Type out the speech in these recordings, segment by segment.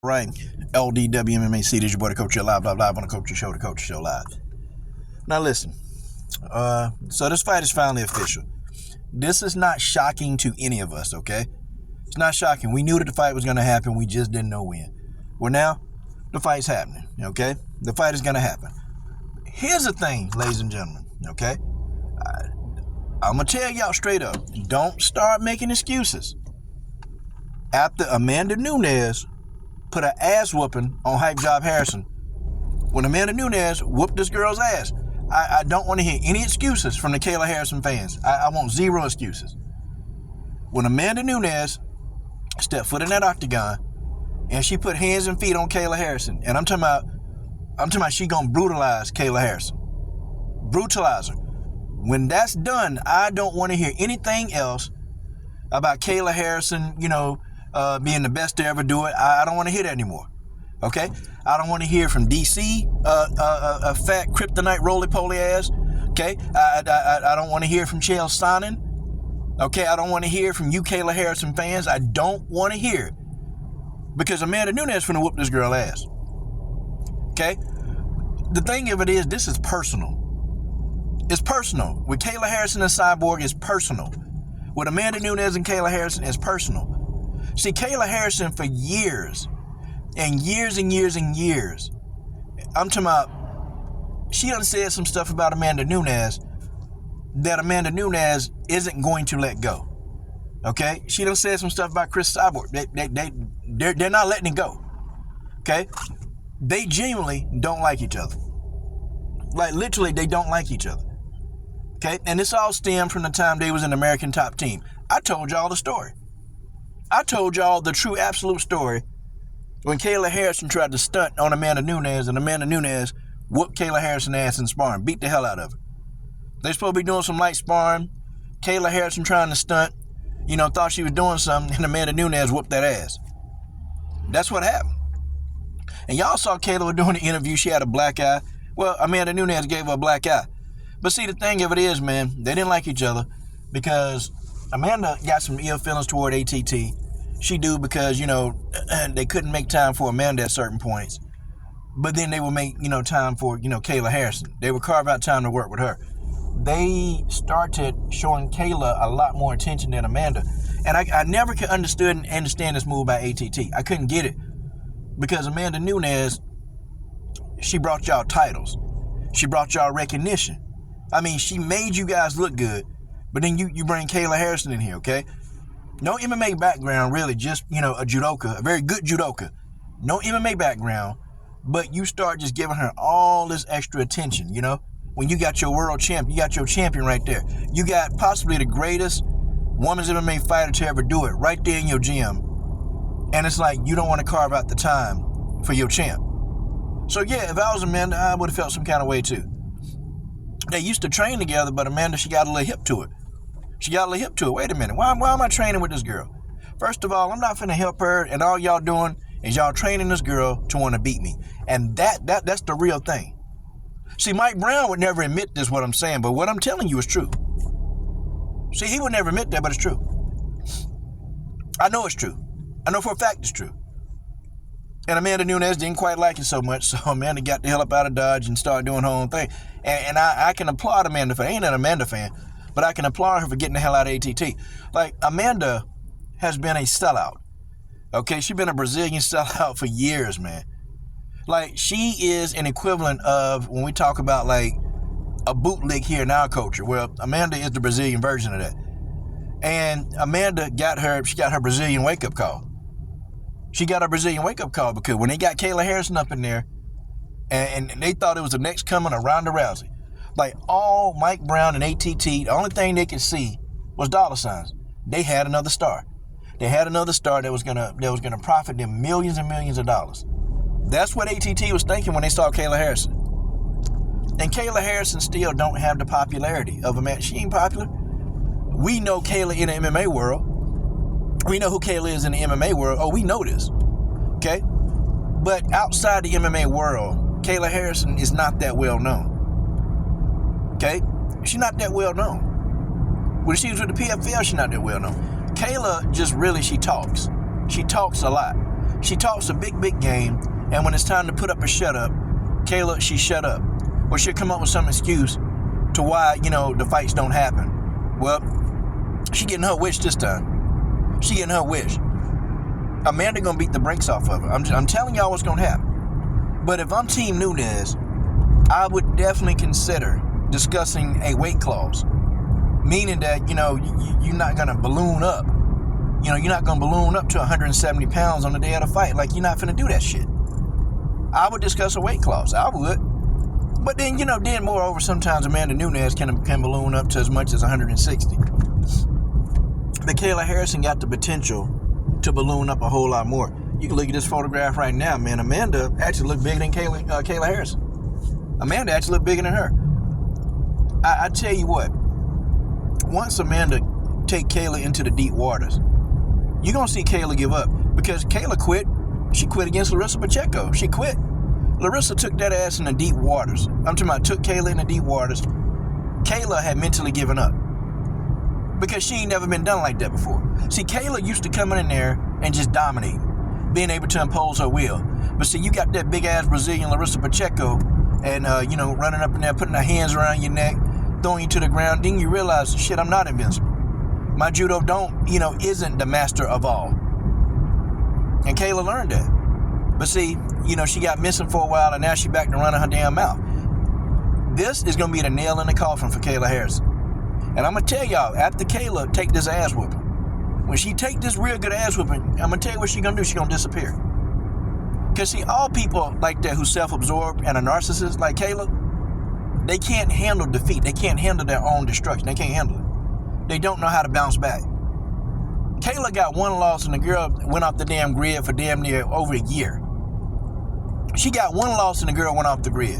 Right, LDWMMAC, this is your boy, the Coach Show Live on the Coach Show, the Coach Show Live. Now listen, so this fight is finally official. This is not shocking to any of us, okay? It's not shocking. We knew that the fight was going to happen. We just didn't know when. Well, now, the fight's happening, okay? The fight is going to happen. Here's the thing, ladies and gentlemen, okay? I'm going to tell y'all straight up, don't start making excuses. After Amanda Nunes put an ass whooping on Hype Job Harrison, when Amanda Nunes whooped this girl's ass, I don't want to hear any excuses from the Kayla Harrison fans. I want zero excuses. When Amanda Nunes stepped foot in that octagon and she put hands and feet on Kayla Harrison, and I'm talking about she gonna brutalize Kayla Harrison. Brutalize her. When that's done, I don't want to hear anything else about Kayla Harrison, being the best to ever do it. I don't want to hear that anymore. Okay? I don't want to hear from DC, a fat kryptonite roly-poly ass. Okay? I don't want to hear from Chael Sonnen. Okay? I don't want to hear from you Kayla Harrison fans. I don't want to hear it. Because Amanda Nunes finna whoop this girl ass. Okay? The thing of it is, this is personal. It's personal. With Kayla Harrison and Cyborg, it's personal. With Amanda Nunes and Kayla Harrison, it's personal. See, Kayla Harrison for years, and years and years and years, I'm talking about, she done said some stuff about Amanda Nunes that Amanda Nunes isn't going to let go. Okay? She done said some stuff about Chris Cyborg. They're not letting it go. Okay? They genuinely don't like each other. Like, literally, they don't like each other. Okay? And this all stemmed from the time they was an American Top Team. I told y'all the story. I told y'all the true absolute story when Kayla Harrison tried to stunt on Amanda Nunes, and Amanda Nunes whooped Kayla Harrison ass in sparring, beat the hell out of her. They supposed to be doing some light sparring. Kayla Harrison trying to stunt, thought she was doing something, and Amanda Nunes whooped that ass. That's what happened. And y'all saw Kayla doing the interview. She had a black eye. Well, Amanda Nunes gave her a black eye. But see, the thing of it is, man, they didn't like each other because Amanda got some ill feelings toward ATT. She do because, they couldn't make time for Amanda at certain points. But then they would make, time for, Kayla Harrison. They would carve out time to work with her. They started showing Kayla a lot more attention than Amanda. And I never could understand this move by ATT. I couldn't get it. Because Amanda Nunes, she brought y'all titles. She brought y'all recognition. I mean, she made you guys look good. But then you bring Kayla Harrison in here, okay? No MMA background, really, just, a judoka, a very good judoka. No MMA background, but you start just giving her all this extra attention, When you got your world champ, you got your champion right there. You got possibly the greatest women's MMA fighter to ever do it right there in your gym. And it's like, you don't want to carve out the time for your champ. So yeah, if I was Amanda, I would have felt some kind of way too. They used to train together, but Amanda, she got a little hip to it. Wait a minute, why am I training with this girl? First of all, I'm not finna help her, and all y'all doing is y'all training this girl to want to beat me. And that's the real thing. See, Mike Brown would never admit this, what I'm saying, but what I'm telling you is true. See, he would never admit that, but it's true. I know it's true. I know for a fact it's true. And Amanda Nunes didn't quite like it so much, so Amanda got the hell up out of Dodge and started doing her own thing. And I can applaud Amanda for, I ain't an Amanda fan, but I can applaud her for getting the hell out of ATT. Like, Amanda has been a sellout. Okay, she's been a Brazilian sellout for years, man. Like, she is an equivalent of, when we talk about, like, a bootleg here in our culture. Well, Amanda is the Brazilian version of that. And Amanda got her Brazilian wake-up call. She got a Brazilian wake-up call because when they got Kayla Harrison up in there, and they thought it was the next coming of Ronda Rousey. Like, all Mike Brown and ATT, the only thing they could see was dollar signs. They had another star. They had another star that was gonna profit them millions and millions of dollars. That's what ATT was thinking when they saw Kayla Harrison. And Kayla Harrison still don't have the popularity of a man. She ain't popular. We know Kayla in the MMA world. We know who Kayla is in the MMA world. Oh, we know this. Okay? But outside the MMA world, Kayla Harrison is not that well known. Okay? She's not that well known. When she was with the PFL, she's not that well known. Kayla just really, she talks. She talks a lot. She talks a big game, and when it's time to put up or shut up, Kayla, she shut up. Or she'll come up with some excuse to why, the fights don't happen. Well, she getting her wish this time. She getting her wish. Amanda gonna beat the brakes off of her. I'm telling y'all what's gonna happen. But if I'm Team Nunes, I would definitely consider discussing a weight clause. Meaning that, you're not gonna balloon up. You're not gonna balloon up to 170 pounds on the day of the fight. Like, you're not finna do that shit. I would discuss a weight clause. I would. But then, then moreover, sometimes Amanda Nunes can balloon up to as much as 160. But Kayla Harrison got the potential to balloon up a whole lot more. You can look at this photograph right now, man. Amanda actually looked bigger than Kayla Harrison. Amanda actually looked bigger than her. I tell you what, once Amanda take Kayla into the deep waters, you're going to see Kayla give up. Because Kayla quit. She quit against Larissa Pacheco. She quit. Larissa took that ass in the deep waters. I'm talking about took Kayla in the deep waters. Kayla had mentally given up. Because she ain't never been done like that before. See, Kayla used to come in there and just dominate, being able to impose her will. But see, you got that big-ass Brazilian Larissa Pacheco and, running up in there, putting her hands around your neck, throwing you to the ground. Then you realize, shit, I'm not invincible. My judo isn't the master of all. And Kayla learned that. But see, she got missing for a while, and now she back to running her damn mouth. This is going to be the nail in the coffin for Kayla Harrison. And I'm going to tell y'all, after Kayla take this ass whooping, when she take this real good ass whooping, I'm going to tell you what she's going to do. She's going to disappear. Because see, all people like that who self-absorbed and are narcissists like Kayla, they can't handle defeat. They can't handle their own destruction. They can't handle it. They don't know how to bounce back. Kayla got one loss, and the girl went off the damn grid for damn near over a year. She got one loss, and the girl went off the grid.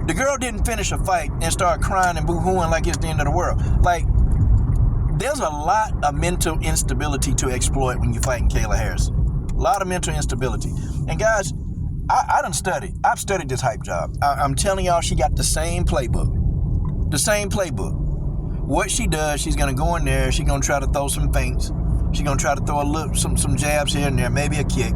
The girl didn't finish a fight and start crying and boo-hooing like it's the end of the world. Like, there's a lot of mental instability to exploit when you're fighting Kayla Harrison. A lot of mental instability. And guys, I done studied. I've studied this hype job. I'm telling y'all, she got the same playbook. The same playbook. What she does, she's going to go in there, she's going to try to throw some feints. She's going to try to throw some jabs here and there, maybe a kick.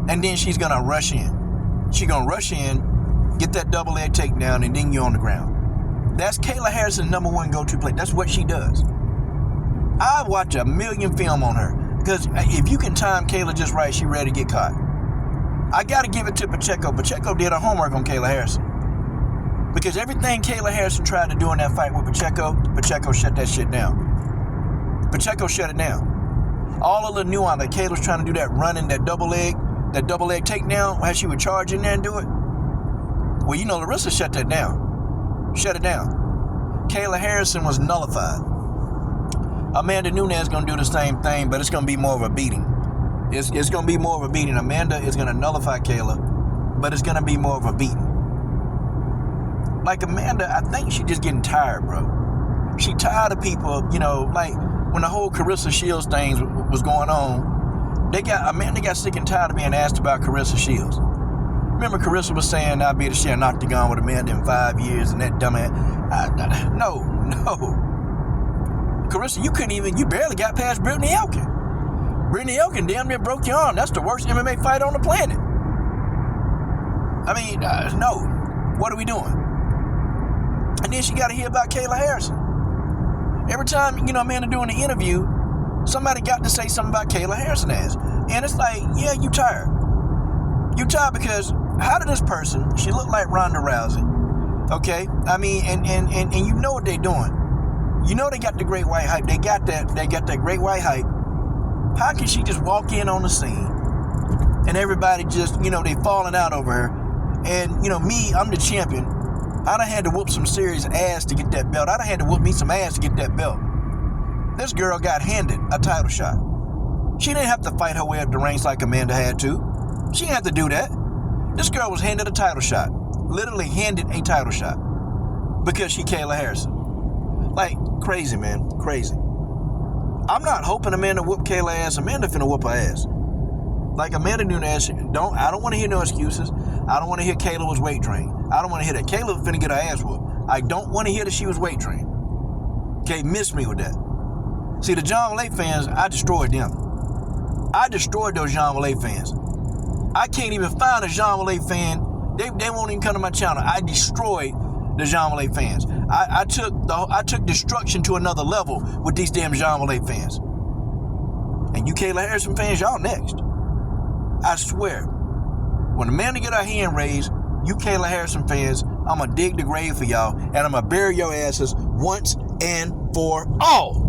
And then she's going to rush in. She's going to rush in, get that double leg takedown, and then you're on the ground. That's Kayla Harrison's number one go-to play. That's what she does. I watch a million film on her. Because if you can time Kayla just right, she ready to get caught. I got to give it to Pacheco. Pacheco did her homework on Kayla Harrison. Because everything Kayla Harrison tried to do in that fight with Pacheco shut that shit down. Pacheco shut it down. All of the nuance, like Kayla's trying to do that running, that double leg takedown, how she would charge in there and do it. Well, Larissa shut that down. Shut it down. Kayla Harrison was nullified. Amanda Nunes is going to do the same thing, but it's going to be more of a beating. It's going to be more of a beating. Amanda is going to nullify Kayla, but it's going to be more of a beating. Like Amanda, I think she's just getting tired, bro. She tired of people, like when the whole Carissa Shields thing was going on, Amanda got sick and tired of being asked about Carissa Shields. Remember Carissa was saying I'd be able to share an octagon with Amanda in 5 years and that dumbass. No. Carissa, you barely got past Brittany Elkin. Brittany Elkin damn near broke your arm. That's the worst MMA fight on the planet. I mean, no. What are we doing? And then she got to hear about Kayla Harrison. Every time, Amanda doing the interview, somebody got to say something about Kayla Harrison ass. And it's like, yeah, you tired. You tired because how did this person, she looked like Ronda Rousey, okay? I mean, and you know what they're doing. You know they got the great white hype. They got that great white hype. How can she just walk in on the scene and everybody just, they falling out over her? And, me, I'm the champion. I done had to whoop some serious ass to get that belt. I done had to whoop me some ass to get that belt. This girl got handed a title shot. She didn't have to fight her way up the ranks like Amanda had to. She didn't have to do that. This girl was handed a title shot. Literally handed a title shot. Because she Kayla Harrison. Like, crazy, man. Crazy. I'm not hoping Amanda whoop Kayla ass. Amanda finna whoop her ass. Like Amanda Nunes, I don't want to hear no excuses. I don't want to hear Kayla was weight drained. I don't want to hear that. Kayla finna get her ass whooped. I don't want to hear that she was weight drained. Okay, miss me with that. See, the John Lake fans, I destroyed them. I destroyed those Jean Malay fans. I can't even find a Jean Malay fan. They won't even come to my channel. I destroyed the Jean Malay fans. I took destruction to another level with these damn Jean Malay fans. And you Kayla Harrison fans, y'all next. I swear. When the man to get our hand raised, you Kayla Harrison fans, I'm going to dig the grave for y'all, and I'm going to bury your asses once and for all.